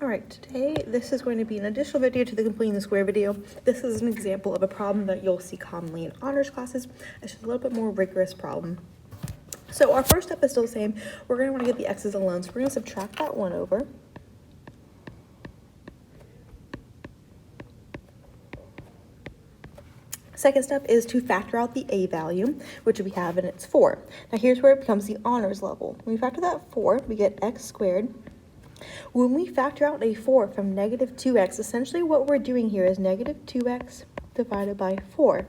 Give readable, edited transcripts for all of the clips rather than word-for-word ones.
All right, today this is going to be an additional video to the completing the square video. This is an example of a problem that you'll see commonly in honors classes. It's just a little bit more rigorous problem. So our first step is still the same. We're going to want to get the x's alone. So we're going to subtract that 1 over. Second step is to factor out the a value, which we have, and it's 4. Now here's where it becomes the honors level. When we factor that 4, we get x squared. When we factor out a 4 from negative 2x, essentially what we're doing here is negative 2x divided by 4,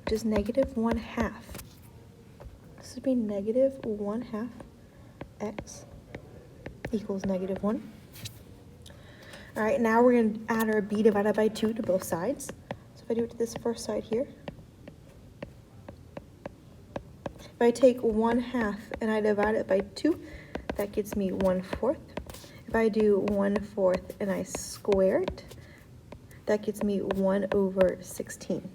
which is negative 1/2. This would be negative 1/2 x equals negative 1. All right, now we're going to add our b divided by 2 to both sides. So if I do it to this first side here, if I take 1/2 and I divide it by 2, that gets me 1/4. If I do 1/4 and I square it, that gets me 1 over 16.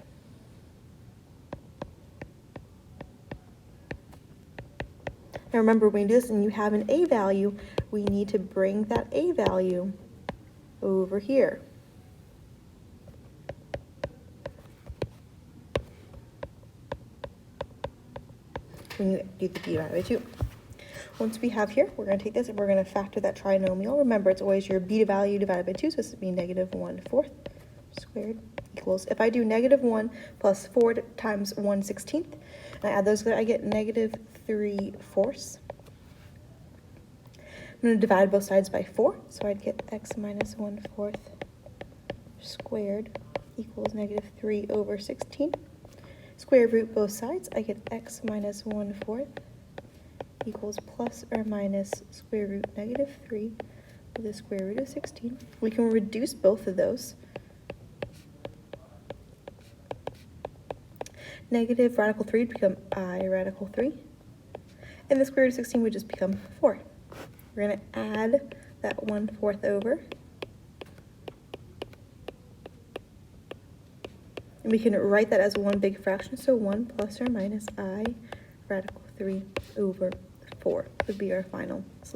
Now remember, when you do this and you have an a value, we need to bring that a value over here. When you do the b divided by 2. Once we have here, we're going to take this and we're going to factor that trinomial. Remember, it's always your b value divided by 2, so this would be negative 1/4 squared equals, if I do negative 1 plus 4 times 1/16, and I add those together, I get negative 3/4. I'm going to divide both sides by 4, so I'd get x minus 1/4 squared equals negative 3 over 16. Square root both sides, I get x minus 1/4 equals plus or minus square root negative 3 with the square root of 16. We can reduce both of those. Negative radical 3 would become I radical 3. And the square root of 16 would just become 4. We're going to add that 1/4 over. And we can write that as one big fraction, so 1 plus or minus I radical 3 over 4 would be our final solution.